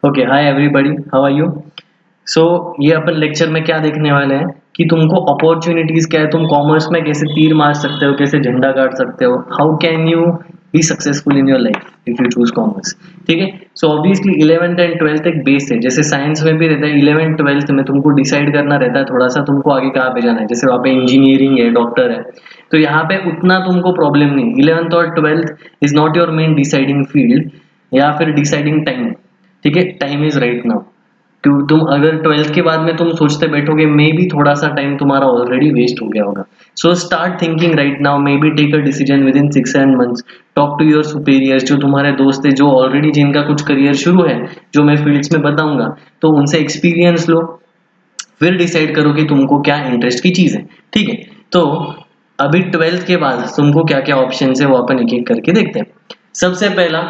Okay, hi everybody, how are you? So ये अपन lecture में क्या देखने वाले हैं कि तुमको अपॉर्चुनिटीज क्या है, तुम कॉमर्स में कैसे तीर मार सकते हो, कैसे झंडा गाड़ सकते हो, how can you be successful in your life if you choose commerce. ठीक है, so obviously 11th and 12th एक बेस है, जैसे साइंस में भी रहता है 11th 12th में तुमको डिसाइड करना रहता है थोड़ा सा तुमको आगे कहाँ पे जाना है, जैसे वहाँ पे इंजीनियरिंग है, डॉक्टर है, तो यहाँ पे उतना तुमको प्रॉब्लम नहीं। 11th और 12th is not your main deciding field या फिर डिसाइडिंग टाइम। ठीक है, टाइम इज राइट नाउ। क्यों तुम अगर 12th के बाद में तुम सोचते बैठोगे, मे बी थोड़ा सा टाइम तुम्हारा ऑलरेडी वेस्ट हो गया होगा। So start thinking right now, maybe take a decision within 6 months। Talk to your superiors, जो तुम्हारे दोस्त है, जो ऑलरेडी जिनका कुछ करियर शुरू है, जो मैं फील्ड्स में बताऊंगा, तो उनसे एक्सपीरियंस लो, फिर डिसाइड करो कि तुमको क्या इंटरेस्ट की चीज है। ठीक है, तो अभी 12th के बाद तुमको क्या क्या ऑप्शन है वो अपन एक एक करके देखते हैं। सबसे पहला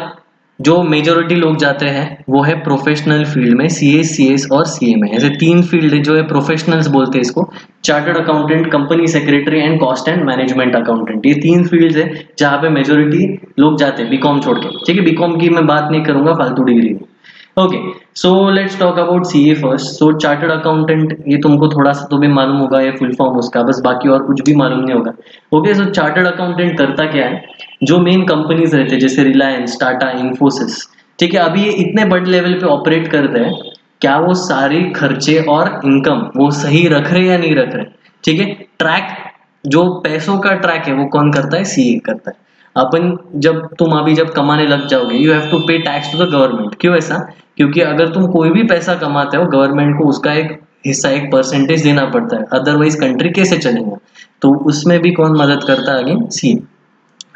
जो मेजोरिटी लोग जाते हैं वो है प्रोफेशनल फील्ड में, सीएस और सीए में। ऐसे तीन फील्ड है जो है प्रोफेशनल्स बोलते हैं इसको, chartered accountant, company secretary and cost and management accountant. ये तीन फील्ड है जहाँ पे मेजोरिटी लोग जाते हैं बीकॉम छोड़ के। ठीक है, बीकॉम की मैं बात नहीं करूंगा, फालतू डिग्री में। Okay, so let's talk about CA first. So chartered accountant, ये तुमको थोड़ा सा तो भी मालूम होगा, ये फुल फॉर्म उसका, बस बाकी और कुछ भी मालूम नहीं होगा। ओके, सो चार्टर्ड अकाउंटेंट करता क्या है, जो मेन कंपनीज रहते हैं जैसे रिलायंस, टाटा, इन्फोसिस, ठीक है, अभी ये इतने बड़े लेवल पे ऑपरेट करते हैं, क्या वो सारे खर्चे और इनकम वो सही रख रहे या नहीं रख रहे। ठीक है, ट्रैक, जो पैसों का ट्रैक है वो कौन करता है, सीए करता है। अपन जब कमाने लग जाओगे, यू हैव टू पे टैक्स टू द गवर्नमेंट। क्यों ऐसा? क्योंकि अगर तुम कोई भी पैसा कमाते हो, गवर्नमेंट को उसका एक हिस्सा, एक परसेंटेज देना पड़ता है, अदरवाइज कंट्री कैसे चलेगा। तो उसमें भी कौन मदद करता है, अगेन सीए।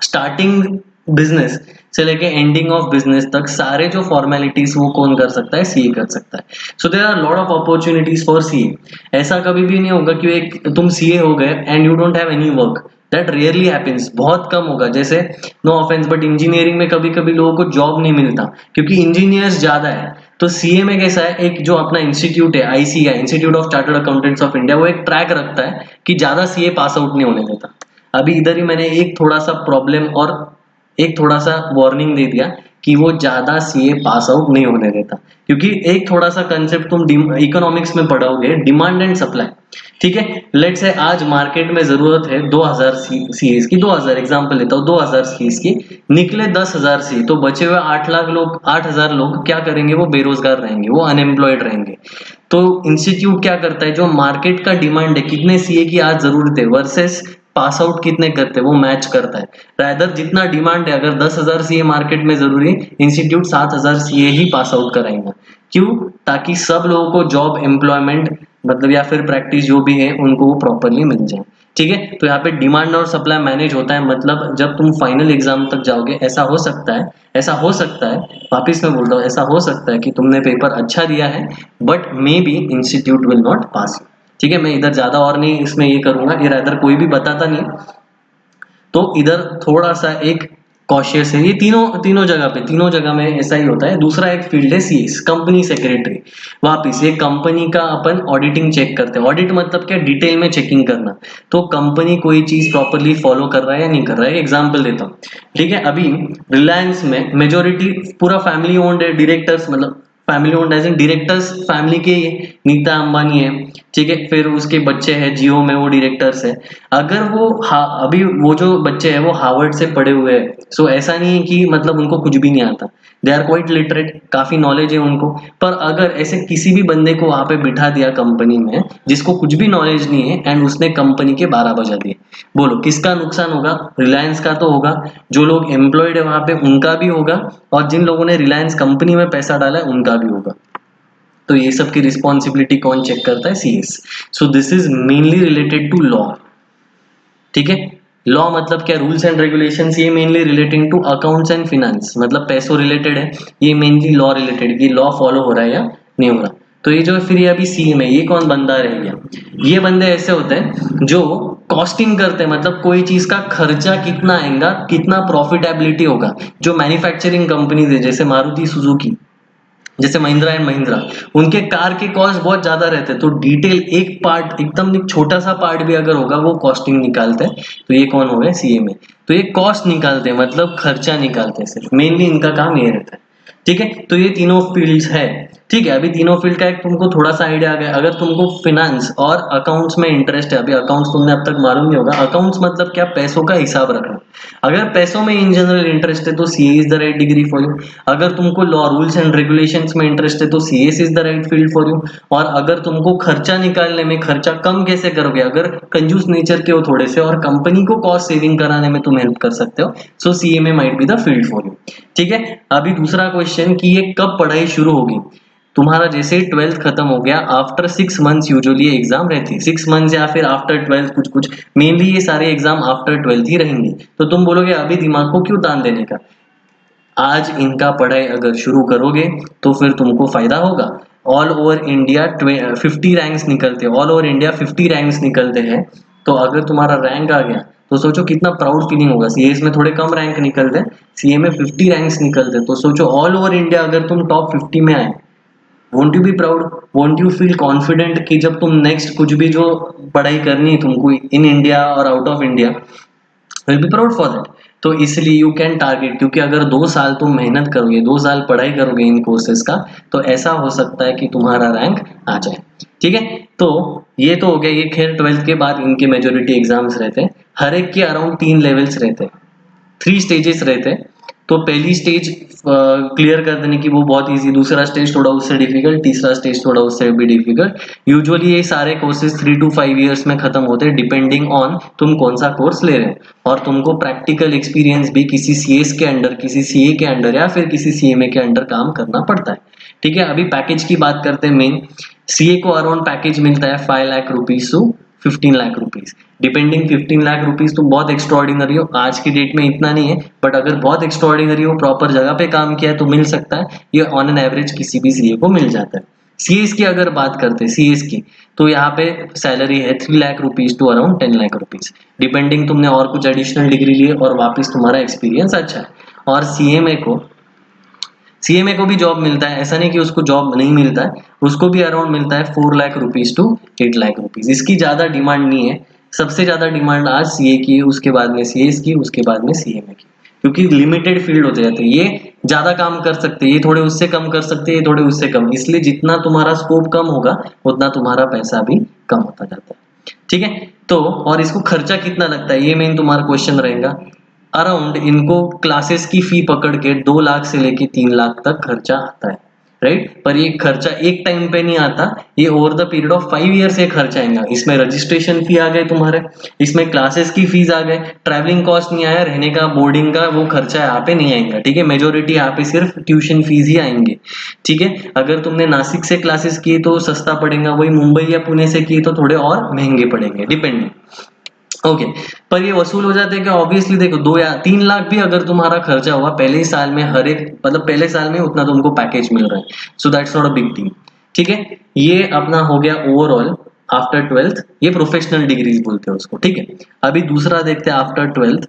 स्टार्टिंग बिजनेस से लेके एंडिंग ऑफ बिजनेस तक सारे जो फॉर्मेलिटीज वो कौन कर सकता है, सीए कर सकता है। So there are lot of opportunities for CA. ऐसा कभी भी नहीं होगा कि एक तुम सीए हो गए and you don't have any work, that rarely happens, बहुत कम होगा। जैसे नो ऑफेंस, बट इंजीनियरिंग में कभी कभी लोगों को जॉब नहीं मिलता क्योंकि इंजीनियर्स ज्यादा है। तो सीए में कैसा है, एक जो अपना इंस्टीट्यूट है, ICI, institute of chartered accountants of India, वो एक ट्रैक रखता है कि ज्यादा सीए पास आउट नहीं होने देता। अभी इधर ही मैंने एक थोड़ा सा प्रॉब्लम और एक थोड़ा सा वार्निंग दे दिया कि वो ज्यादा सीए पास आउट नहीं होने देता, क्योंकि एक थोड़ा सा कंसेप्ट तुम इकोनॉमिक्स में पढ़ोगे, डिमांड एंड सप्लाई। ठीक है, लेट्स से आज मार्केट में जरूरत है 2000 सीएस की, 2000 एग्जांपल लेता हूँ, 2000 सीएस की, निकले 10,000 सी, तो बचे हुए 8 लाख लोग, 8,000 लोग क्या करेंगे, वो बेरोजगार रहेंगे, वो अनएम्प्लॉयड रहेंगे। तो इंस्टीट्यूट क्या करता है, जो मार्केट का डिमांड है, कितने सीए की आज जरूरत है वर्सेस पास आउट कितने करते हैं, वो मैच करता है। रादर जितना डिमांड है, अगर 10,000 सीए मार्केट में जरूरी, इंस्टीट्यूट 7,000 सीए ही पास आउट कराएंगे। क्यों? ताकि सब लोगों को जॉब, एम्प्लॉयमेंट, मतलब या फिर प्रैक्टिस जो भी है उनको वो प्रॉपरली मिल जाए। ठीक है, तो यहाँ पे डिमांड और सप्लाई मैनेज होता है। मतलब जब तुम फाइनल एग्जाम तक जाओगे, ऐसा हो सकता है, वापिस मैं बोल रहा हूँ, ऐसा हो सकता है कि तुमने पेपर अच्छा दिया है but may be institute will not pass. ठीक है, मैं इधर ज्यादा और नहीं इसमें ये करूंगा, ये इधर कोई भी बताता नहीं, तो इधर थोड़ा सा एक कॉशियस है। ये तीनों जगह में ऐसा ही होता है। दूसरा एक फील्ड है सीएस, कंपनी सेक्रेटरी। वापिस ये कंपनी का अपन ऑडिटिंग चेक करते हैं। ऑडिट मतलब क्या, डिटेल में चेकिंग करना, तो कंपनी कोई चीज प्रॉपरली फॉलो कर रहा है या नहीं कर रहा है। एग्जाम्पल देता हूँ, ठीक है, अभी रिलायंस में मेजोरिटी पूरा फैमिली ओन्ड है, डायरेक्टर्स, मतलब family owned as in directors family के, नीता अंबानी है। ठीक है, फिर उसके बच्चे हैं जियो में, वो डायरेक्टर्स है। अगर वो अभी वो जो बच्चे हैं वो हार्वर्ड से पढ़े हुए हैं, सो ऐसा नहीं है कि मतलब उनको कुछ भी नहीं आता, दे आर क्वाइट लिटरेट, काफी नॉलेज है उनको। पर अगर ऐसे किसी भी बंदे को वहां पे बिठा दिया कंपनी में जिसको कुछ भी नॉलेज नहीं है एंड उसने कंपनी के 12 बजा दिए, बोलो किसका नुकसान होगा? रिलायंस का तो होगा, जो लोग एम्प्लॉयड है वहां पे उनका भी होगा, और जिन लोगों ने रिलायंस कंपनी में पैसा डाला है उनका भी होगा। तो ये सब की रिस्पॉन्सिबिलिटी कौन चेक करता है? CS. So this is mainly related to law. ठीक है, लॉ मतलब क्या, रूल्स एंड रेगुलेशंस, ये mainly relating to accounts and finance, मतलब पैसों रिलेटेड है, ये मेनली लॉ रिलेटेड, ये लॉ फॉलो हो रहा है या नहीं हो रहा। तो ये जो फिर ये अभी सी में ये कौन बंदा रह गया, ये बंदे ऐसे होते हैं जो कॉस्टिंग करते हैं, मतलब कोई चीज का खर्चा कितना आएगा, कितना प्रॉफिटेबिलिटी होगा। जो मैन्युफैक्चरिंग कंपनीज है जैसे मारुति सुजुकी, जैसे महिंद्रा एंड महिंद्रा, उनके कार के कॉस्ट बहुत ज्यादा रहते हैं, तो डिटेल एक पार्ट, एकदम एक छोटा सा पार्ट भी अगर होगा वो कॉस्टिंग निकालते हैं। तो ये कौन हो गए? सीए में। तो ये कॉस्ट निकालते हैं, मतलब खर्चा निकालते हैं, सिर्फ मेनली इनका काम ये रहता है। ठीक है, तो ये तीनों फील्ड्स है। ठीक है, अभी तीनों फील्ड का एक तुमको थोड़ा सा आइडिया आ गया। अगर तुमको फिनेंस और अकाउंट्स में इंटरेस्ट है, अभी अकाउंट्स तुमने अब तक मालूम नहीं होगा, अकाउंट्स मतलब क्या, पैसों का हिसाब रखना। अगर पैसों में इन जनरल इंटरेस्ट है तो CA is the right degree for you. अगर तुमको लॉ, रूल्स एंड रेगुलेशंस में इंटरेस्ट है तो CS is the right field for you. और अगर तुमको खर्चा निकालने में, खर्चा कम कैसे करोगे, अगर कंजूस नेचर के हो थोड़े से और कंपनी को कॉस्ट सेविंग कराने में तुम हेल्प कर सकते हो, so CMA might be the field for you. ठीक है, अभी दूसरा क्वेश्चन कि ये कब पढ़ाई शुरू होगी। तुम्हारा जैसे ही 12th खत्म हो गया, आफ्टर 6 मंथ्स यूजुअली एग्जाम रहती है, 6 मंथ्स या फिर आफ्टर 12th, कुछ कुछ मेनली ये सारे एग्जाम आफ्टर 12th ही रहेंगी। तो तुम बोलोगे अभी दिमाग को क्यों तान देने का, आज इनका पढ़ाई अगर शुरू करोगे तो फिर तुमको फायदा होगा। ऑल ओवर इंडिया 50 रैंक्स निकलते हैं, ऑल ओवर इंडिया 50 रैंक्स निकलते हैं। तो अगर तुम्हारा रैंक आ गया तो सोचो कितना प्राउड फीलिंग होगा। सीएस में थोड़े कम रैंक निकलते हैं, सीए में 50 रैंक्स निकलते हैं, तो सोचो ऑल ओवर इंडिया अगर तुम टॉप 50 में आए, won't you be proud, won't you feel confident कि जब तुम नेक्स्ट कुछ भी जो पढ़ाई करनी है तुमको इन इंडिया और out of India, will be proud for that. तो इसलिए यू कैन टारगेट, क्योंकि अगर 2 साल तुम मेहनत करोगे, 2 साल पढ़ाई करोगे इन कोर्सेज का, तो ऐसा हो सकता है कि तुम्हारा रैंक आ जाए। ठीक है, तो ये तो हो गया। ये खैर 12th के बाद इनके मेजोरिटी एग्जाम्स रहते हैं, हर एक के अराउंड 3 लेवल्स रहते हैं, 3 स्टेजेस रहते हैं। तो पहली स्टेज क्लियर कर देने की वो बहुत इजी, दूसरा स्टेज थोड़ा उससे डिफिकल्ट, तीसरा स्टेज थोड़ा उससे भी डिफिकल्ट। यूजुअली ये सारे कोर्सेज 3 to 5 ईयर्स में खत्म होते हैं, डिपेंडिंग ऑन तुम कौन सा कोर्स ले रहे हो। और तुमको प्रैक्टिकल एक्सपीरियंस भी किसी सीएस के अंडर, किसी सीए के अंडर या फिर किसी सीएमए के अंडर काम करना पड़ता है। ठीक है, अभी पैकेज की बात करते हैं। मेन सीए को अराउंड पैकेज मिलता है 5 lakh rupees to 15 lakh rupees, depending. 15 lakh rupees तो बहुत एक्स्ट्रॉर्डिनरी हो, आज की डेट में इतना नहीं है, बट अगर बहुत एक्स्ट्रॉर्डिनरी हो, प्रॉपर जगह पे काम किया है तो मिल सकता है। ये ऑन एन एवरेज किसी भी सीए को मिल जाता है। सीएस की अगर बात करते हैं, सीएस की तो यहाँ पे सैलरी है 3 lakh rupees to around 10 lakh rupees, depending तुमने और कुछ एडिशनल डिग्री लिए और वापस तुम्हारा एक्सपीरियंस अच्छा है। और सीएमए को भी जॉब मिलता है, ऐसा नहीं कि उसको जॉब नहीं मिलता है, उसको भी अराउंड मिलता है 4 lakh rupees to 8 lakh rupees. इसकी ज्यादा डिमांड नहीं है, सबसे ज्यादा डिमांड आज सीए की है, उसके बाद में सीएस की, उसके बाद में सीएमए की, क्योंकि लिमिटेड फील्ड होते जाते हैं। ये ज्यादा काम कर सकते हैं, ये थोड़े उससे कम कर सकते हैं, ये थोड़े उससे कम, इसलिए जितना तुम्हारा स्कोप कम होगा उतना तुम्हारा पैसा भी कम होता जाता है। ठीक है, तो और इसको खर्चा कितना लगता है, ये मेन तुम्हारा क्वेश्चन रहेगा। अराउंड इनको क्लासेस की फी पकड़ के 2 लाख से लेके 3 लाख तक खर्चा आता है, राइट। पर ये खर्चा एक टाइम पे नहीं आता, ये over the period of 5 year से खर्चा आएगा। इसमें रजिस्ट्रेशन फी आ गए तुम्हारे, इसमें क्लासेस की फीस आ गए, ट्रैवलिंग कॉस्ट नहीं आया, रहने का, बोर्डिंग का वो खर्चा यहाँ पे नहीं आएगा। ठीक है, मेजोरिटी यहाँ पे सिर्फ ट्यूशन फीस ही आएंगे। ठीक है, अगर तुमने नासिक से क्लासेस किए तो सस्ता पड़ेगा, वही मुंबई या पुणे से किए तो थोड़े और महंगे पड़ेंगे, डिपेंडिंग। ओके, पर ये वसूल हो जाते हैं कि ऑब्वियसली देखो 2 या 3 लाख भी अगर तुम्हारा खर्चा हुआ पहले ही साल में, हर एक मतलब पहले साल में उतना तुमको पैकेज मिल रहा है, so that's not a big deal. ठीक है, ये अपना हो गया ओवरऑल आफ्टर 12th, ये प्रोफेशनल डिग्रीज बोलते हैं उसको। ठीक है, अभी दूसरा देखते हैं आफ्टर 12th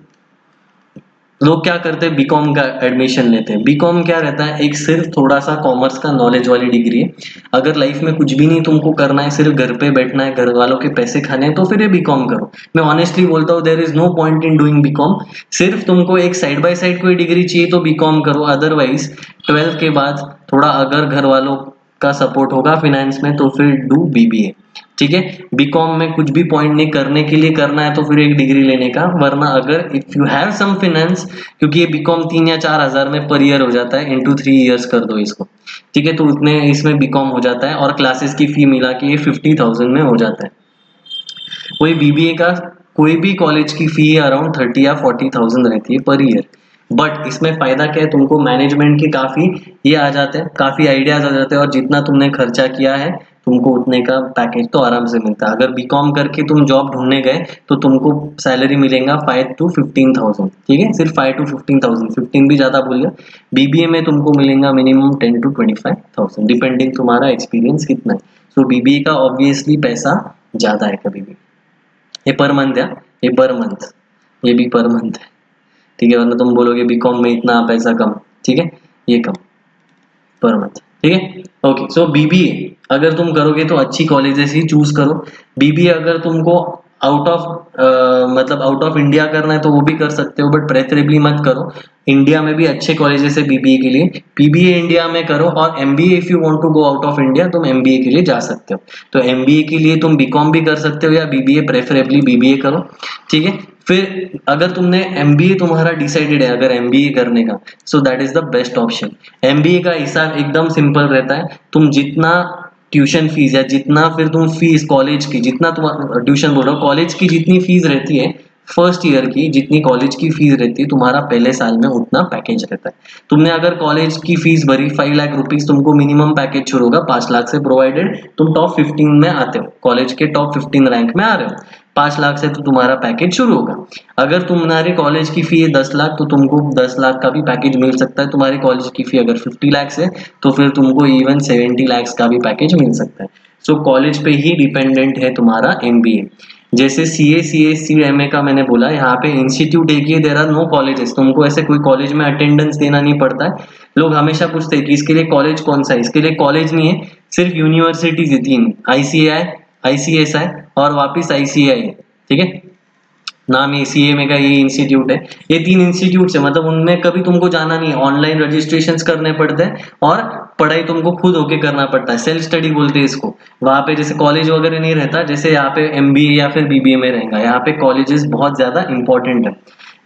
लोग क्या करते हैं, बीकॉम का एडमिशन लेते हैं। बीकॉम क्या रहता है, एक सिर्फ थोड़ा सा कॉमर्स का नॉलेज वाली डिग्री है। अगर लाइफ में कुछ भी नहीं तुमको करना है, सिर्फ घर पे बैठना है, घर वालों के पैसे खाने हैं, तो फिर ये बीकॉम करो। मैं ऑनेस्टली बोलता हूँ there is no point in doing BCom. सिर्फ तुमको एक साइड बाय साइड कोई डिग्री चाहिए तो बीकॉम करो, अदरवाइज 12th के बाद थोड़ा अगर घर वालों का सपोर्ट होगा फाइनेंस में तो फिर डू बीबीए। ठीक है, बीकॉम में कुछ भी पॉइंट नहीं, करने के लिए करना है तो फिर एक डिग्री लेने का, वरना अगर if you have some finance, क्योंकि ये बीकॉम 3 या 4 हजार में पर ईयर हो जाता है, इनटू 3 इयर्स कर दो इसको। ठीक है, तो उतने इसमें बीकॉम हो जाता है और क्लासेस की फी मिला के ये 50,000 में हो जाता है। कोई बीबीए का कोई भी कॉलेज की फी अराउंड 30 या 40,000 रहती है पर ईयर। बट इसमें फायदा क्या है, तुमको मैनेजमेंट के काफी ये आ जाते हैं, काफी आइडियाज आ जाते हैं, और जितना तुमने खर्चा किया है तुमको उतने का पैकेज तो आराम से मिलता है। अगर बीकॉम करके तुम जॉब ढूंढने गए तो तुमको सैलरी मिलेगा 5 to 15,000। ठीक है, सिर्फ 5 to 15,000, 15 भी ज्यादा बोल गया। बीबीए में तुमको मिलेगा मिनिमम 10 to 25,000, डिपेंडिंग तुम्हारा एक्सपीरियंस कितना है। सो बीबीए का ऑब्वियसली पैसा ज्यादा है कभी भी। ये पर मंथ है, ये पर मंथ, ये भी पर मंथ है। ठीक है, वरना तुम बोलोगे बीकॉम में इतना पैसा कम। ठीक है, ये कम पर मंथ। ठीक है, ओके। सो बीबीए अगर तुम करोगे तो अच्छी कॉलेजेस ही चूज करो। बीबीए अगर तुमको आउट ऑफ मतलब आउट ऑफ इंडिया करना है तो वो भी कर सकते हो, बट प्रेफरेबली मत करो। इंडिया में भी अच्छे कॉलेजेस है बीबीए के लिए, बीबीए इंडिया में करो, और MBA if you want to go out of India तुम एमबीए के लिए जा सकते हो। तो एमबीए के लिए तुम बीकॉम भी कर सकते हो या बीबीए, प्रेफरेबली बीबीए करो, ठीक है। फिर अगर तुमने एमबीए तुम्हारा डिसाइडेड है अगर एमबीए करने का, so that is the best option. MBA का हिसाब एकदम सिंपल रहता है, तुम जितना ट्यूशन फीस या जितना फिर तुम फीस कॉलेज की, जितना तुम ट्यूशन बोल रहा हो, कॉलेज की जितनी फीस रहती है फर्स्ट ईयर की, जितनी कॉलेज की फीस रहती है तुम्हारा पहले साल में उतना पैकेज रहता है। तुमने अगर कॉलेज की फीस भरी 5 लाख रुपीज, तुमको मिनिमम पैकेज शुरू होगा 5 लाख से, प्रोवाइडेड तुम टॉप 15 में आते हो, कॉलेज के टॉप 15 रैंक में आ रहे हो, 5 लाख से तो तुम्हारा पैकेज शुरू होगा। अगर तुम्हारे कॉलेज की फी है 10 लाख तो तुमको 10 लाख का भी पैकेज मिल सकता है। तुम्हारी कॉलेज की फी अगर 50 लाख है तो फिर तुमको इवन 70 लाख का भी पैकेज मिल सकता है। सो कॉलेज पे ही डिपेंडेंट है तुम्हारा एमबीए। जैसे सीए, सीएससी, एमए का मैंने बोला, यहाँ पे इंस्टीट्यूट एक ही है, देयर आर नो कॉलेजेस। तुमको ऐसे कोई कॉलेज में अटेंडेंस देना नहीं पड़ता है। लोग हमेशा पूछते हैं कि इसके लिए कॉलेज कौन सा है, इसके लिए कॉलेज नहीं है, सिर्फ यूनिवर्सिटीज है 3, आईसीएआई, आईसीएसआई और वापिस आईसीएआई, ठीक है। नाम ये सीएमए का ये इंस्टीट्यूट है, ये 3 इंस्टीट्यूट है, मतलब उनमें कभी तुमको जाना नहीं है, ऑनलाइन रजिस्ट्रेशन करने पड़ते हैं और पढ़ाई तुमको खुद होके करना पड़ता है, सेल्फ स्टडी बोलते हैं इसको। वहां पे जैसे कॉलेज वगैरह नहीं रहता, जैसे यहाँ पे एमबीए या फिर बीबीए में रहेगा, यहाँ पे कॉलेजेस बहुत ज्यादा इंपॉर्टेंट है,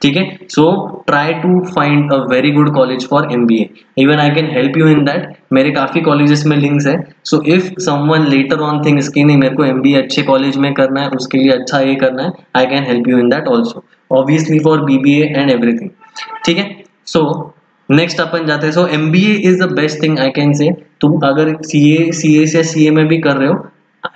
ठीक है। So try to find a very good college for MBA, even I can help you in that. मेरे काफी कॉलेजेस में लिंक्स है। So if someone later on things कि नहीं मेरे को एमबीए अच्छे कॉलेज में करना है, उसके लिए अच्छा ये करना है, I can help you in that also, obviously for BBA and everything, ठीक है। सो नेक्स्ट अपन जाते हैं। So MBA is the best thing I can say. तुम अगर सीए या सीए में भी कर रहे हो,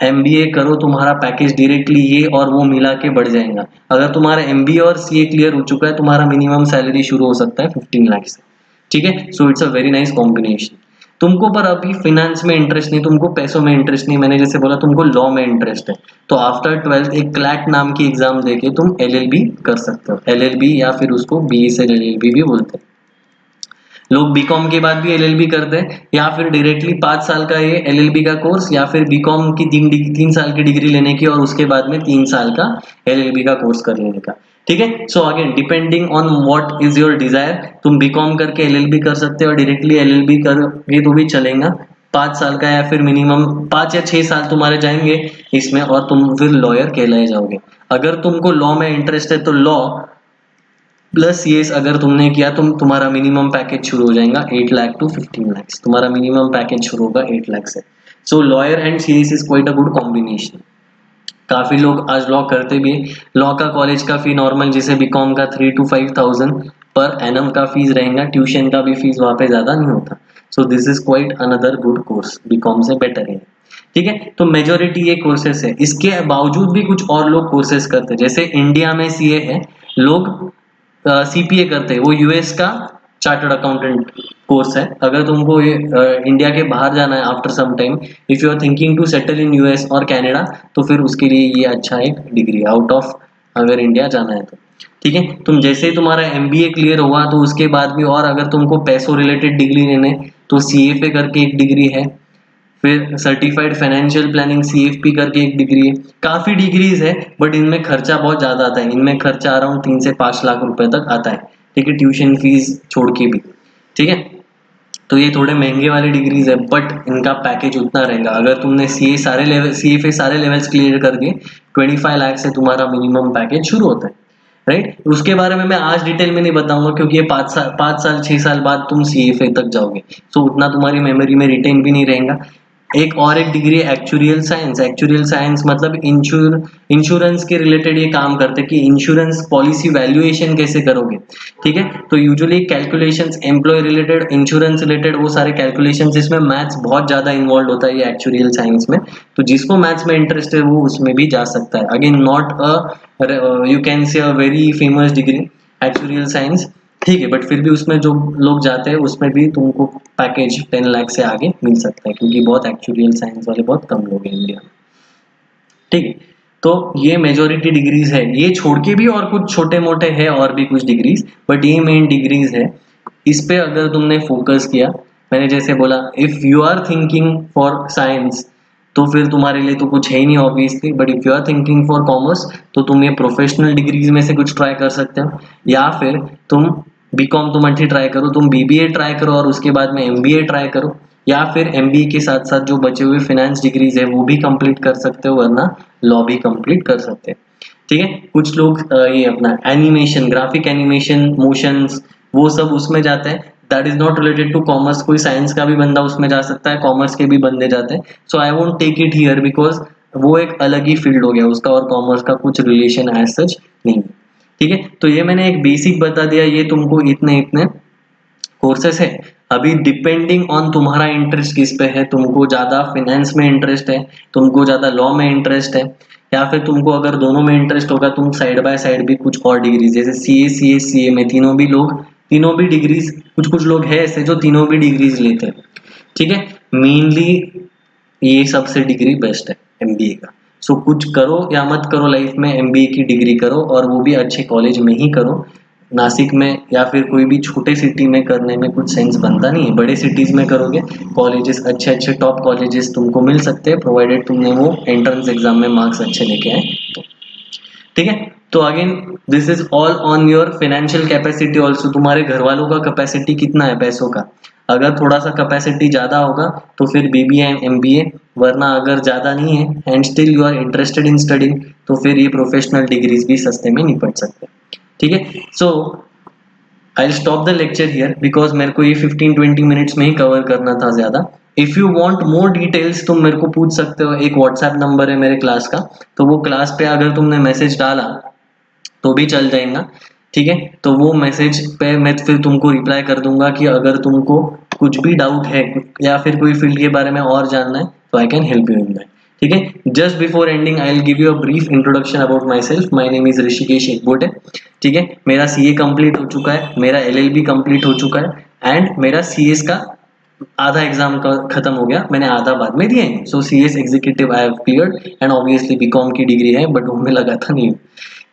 एमबीए करो, तुम्हारा पैकेज डायरेक्टली ये और वो मिला के बढ़ जाएगा। अगर तुम्हारा एमबीए और सीए क्लियर हो चुका है, तुम्हारा मिनिमम सैलरी शुरू हो सकता है 15 लाख से, ठीक है। So it's a very nice combination. तुमको पर अभी फिनेंस में इंटरेस्ट नहीं, तुमको पैसों में इंटरेस्ट नहीं, मैंने जैसे बोला तुमको लॉ में इंटरेस्ट है, तो आफ्टर 12th एक क्लैट नाम की एग्जाम देके तुम एलएलबी कर सकते हो। एलएलबी या फिर उसको बीए से एलएलबी भी बोलते हैं। लोग बीकॉम के बाद भी एलएलबी करते हैं, या फिर डायरेक्टली 5 साल का ये एलएलबी का कोर्स, या फिर बीकॉम की 3 साल की डिग्री लेने की और उसके बाद में 3 साल का एलएलबी का कोर्स कर लेने का, ठीक है। So again depending on what is your desire, तुम बीकॉम करके एलएलबी कर सकते हो और डायरेक्टली एलएलबी करोगे तो भी चलेगा। 5 साल का या फिर मिनिमम 5 या 6 साल तुम्हारे जाएंगे इसमें और तुम फिर लॉयर कहलाए जाओगे। अगर तुमको लॉ में इंटरेस्ट है तो लॉ प्लस सीएस अगर तुमने किया तो तुम्हारा मिनिमम पैकेज शुरू हो जाएगा 8 लाख टू 15 लाख, तुम्हारा मिनिमम पैकेज शुरू होगा 8 लाख से। So lawyer and CS is quite a good combination. काफी लोग आज लॉ करते भी। लॉ का कॉलेज का फी नॉर्मल जैसे बीकॉम का 3 to 5,000 पर एनम का फीस रहेगा, ट्यूशन का भी फीस वहां पे ज्यादा नहीं होता। So this is quite another good course, BCom से बेटर है, ठीक है। तो मेजोरिटी ये कोर्सेस है, इसके बावजूद भी कुछ और लोग कोर्सेस करते हैं। जैसे इंडिया में सीए है, लोग सीपीए करते हैं, वो यूएस का चार्टर्ड अकाउंटेंट कोर्स है। अगर तुमको इंडिया के बाहर जाना है after some time, if you are thinking to settle in US और कनाडा, तो फिर उसके लिए ये अच्छा एक डिग्री आउट ऑफ अगर इंडिया जाना है तो, ठीक है। तुम जैसे ही तुम्हारा एमबीए क्लियर हुआ तो उसके बाद भी और अगर तुमको पैसों रिलेटेड डिग्री लेने तो सीएफए करके एक डिग्री है, फिर सर्टिफाइड फाइनेंशियल प्लानिंग सीएफपी करके एक डिग्री है। काफी डिग्रीज है बट इनमें खर्चा बहुत ज्यादा आता है, इनमें खर्चा अराउंड 3 से 5 लाख रुपए तक आता है, ठीक है, ट्यूशन फीस छोड़ के भी, ठीक है। तो ये थोड़े महंगे वाले डिग्रीज है बट इनका पैकेज उतना रहेगा। अगर तुमने सीएफए सारे लेवल्स क्लियर करके 25 लाख से तुम्हारा मिनिमम पैकेज शुरू होता है, राइट। उसके बारे में मैं आज डिटेल में नहीं बताऊंगा क्योंकि ये 5 साल 6 साल बाद तुम सीएफए तक जाओगे, सो उतना तुम्हारी मेमोरी में रिटेन भी नहीं रहेगा। एक और एक degree actuarial science. Actuarial science मतलब इंश्योरेंस के रिलेटेड ये काम करते हैं कि इंश्योरेंस पॉलिसी वैल्यूएशन कैसे करोगे, ठीक है। तो usually calculations employ related, insurance related वो सारे कैलकुलेशंस, इसमें मैथ्स बहुत ज्यादा इन्वॉल्व होता है ये एक्चुरियल साइंस में। तो जिसको मैथ्स में इंटरेस्ट है वो उसमें भी जा सकता है। Again not a you can say a very famous degree actuarial science, ठीक है, बट फिर भी उसमें जो लोग जाते हैं उसमें भी तुमको पैकेज 10 लाख से आगे मिल सकता है क्योंकि बहुत एक्चुरियल साइंस वाले बहुत कम लोग हैं इंडिया में, ठीक है। तो ये मेजोरिटी डिग्रीज है, ये छोड़ के भी और कुछ छोटे मोटे है और भी कुछ डिग्रीज, बट ये मेन डिग्रीज है। इस पे अगर तुमने फोकस किया, मैंने जैसे बोला if you are thinking for science तो फिर तुम्हारे लिए तो कुछ है ही नहीं obviously. But if you are thinking for commerce तो तुम ये प्रोफेशनल डिग्रीज में से कुछ ट्राई कर सकते हो, या फिर तुम बीकॉम तो मत ही ट्राई करो, तुम बीबीए ट्राई करो और उसके बाद में एमबीए ट्राई करो, या फिर एमबीए के साथ साथ जो बचे हुए फाइनेंस डिग्रीज है वो भी कंप्लीट कर सकते हो, वरना लॉ भी कंप्लीट कर सकते हैं। ठीक है, कुछ लोग ये अपना एनिमेशन, ग्राफिक एनिमेशन, मोशंस, वो सब उसमें जाते हैं। That is not related to commerce. कोई साइंस का भी बंदा उसमें जा सकता है, कॉमर्स के भी बंदे जाते हैं। So I won't take it here because वो एक अलग ही फील्ड हो गया उसका, और कॉमर्स का कुछ रिलेशन एज सच नहीं है। ठीक है, तो ये मैंने एक बेसिक बता दिया, ये तुमको इतने इतने कोर्सेस है। अभी डिपेंडिंग ऑन तुम्हारा इंटरेस्ट किस पे है, तुमको ज्यादा फाइनेंस में इंटरेस्ट है, तुमको ज्यादा लॉ में इंटरेस्ट है, या फिर तुमको अगर दोनों में इंटरेस्ट होगा तुम साइड बाय साइड भी कुछ और डिग्रीज जैसे सीए में तीनों भी लोग, तीनों भी डिग्रीज, कुछ कुछ लोग है ऐसे जो तीनों भी डिग्रीज लेते हैं। ठीक है, मेनली ये सबसे डिग्री बेस्ट है एमबीए का। सो कुछ करो या मत करो लाइफ में, एमबीए की डिग्री करो, और वो भी अच्छे कॉलेज में ही करो। नासिक में या फिर कोई भी छोटे सिटी में करने में कुछ सेंस बनता नहीं है। बड़े सिटीज में करोगे, कॉलेजेस अच्छे अच्छे टॉप कॉलेजेस तुमको मिल सकते हैं, प्रोवाइडेड तुमने वो एंट्रेंस एग्जाम में मार्क्स अच्छे लेके आए तो। ठीक है, तो again this is all on your financial capacity also. तुम्हारे घर वालों का कैपेसिटी कितना है पैसों का। अगर थोड़ा सा कैपेसिटी ज्यादा होगा तो फिर बीबीए एंड एमबीए, वरना अगर ज्यादा नहीं है and still you are interested in studying तो फिर ये प्रोफेशनल डिग्रीज भी सस्ते में निपट सकते हैं। ठीक है, so I stop the lecture here because मेरे को ये 15-20 मिनट्स में ही कवर करना था ज्यादा। If you want more details तुम मेरे को पूछ सकते हो, एक व्हाट्सएप नंबर है मेरे क्लास का, तो वो क्लास पे अगर तुमने मैसेज डाला तो भी चल जाएगा। ठीक है, तो वो मैसेज पे मैं फिर तुमको रिप्लाई कर दूंगा कि अगर तुमको कुछ भी डाउट है या फिर कोई फील्ड के बारे में और जानना है तो आई can help you in that. ठीक है, just before ending I will give you a brief introduction about my self. My name is Rishikesh Ekbote. ठीक है, मेरा सीए कंप्लीट हो चुका है, मेरा एलएलबी कंप्लीट हो चुका है, एंड मेरा सीएस का आधा एग्जाम का खत्म हो गया, मैंने आधा बाद में दिया है। So CS executive I have cleared, and obviously BCom की डिग्री है बट वो में लगा था नहीं।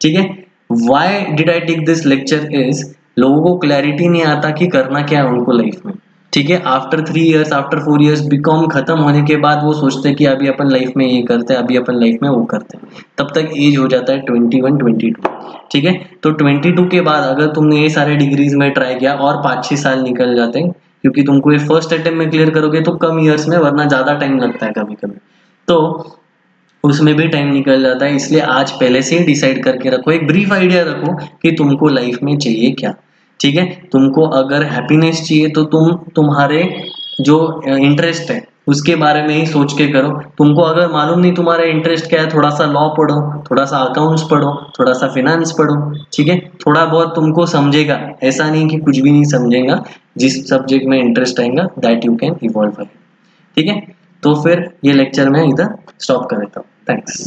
ठीक है, why did I take this lecture is, लोगों को क्लैरिटी नहीं आता कि करना क्या है उनको लाइफ में। ठीक है, after 3 years, after 4 years BCom खत्म होने के बाद वो सोचते हैं कि अभी अपन लाइफ में ये करते हैं, अभी अपन लाइफ में वो करते हैं। तब तक एज हो जाता है 21-22। ठीक है, तो 22 के बाद अगर तुमने ये सारे डिग्रीज में ट्राई किया और 5-6 साल निकल जाते हैं, क्योंकि तुमको ये फर्स्ट अटेम्प्ट में क्लियर करोगे तो कम ईयर्स में, वरना ज्यादा टाइम लगता है कभी कभी, तो उसमें भी टाइम निकल जाता है। इसलिए आज पहले से ही डिसाइड करके रखो, एक ब्रीफ आइडिया रखो कि तुमको लाइफ में चाहिए क्या। ठीक है, तुमको अगर हैप्पीनेस चाहिए तो तुम तुम्हारे जो इंटरेस्ट है उसके बारे में ही सोच के करो। तुमको अगर मालूम नहीं तुम्हारा इंटरेस्ट क्या है, थोड़ा सा लॉ पढ़ो, थोड़ा सा अकाउंट्स पढ़ो, थोड़ा सा फाइनेंस पढ़ो। ठीक है, थोड़ा बहुत तुमको समझेगा, ऐसा नहीं कि कुछ भी नहीं समझेगा। जिस सब्जेक्ट में इंटरेस्ट आएगा दैट यू कैन इवॉल्व। ठीक है, तो फिर ये लेक्चर मैं इधर स्टॉप कर देता हूँ। थैंक्स।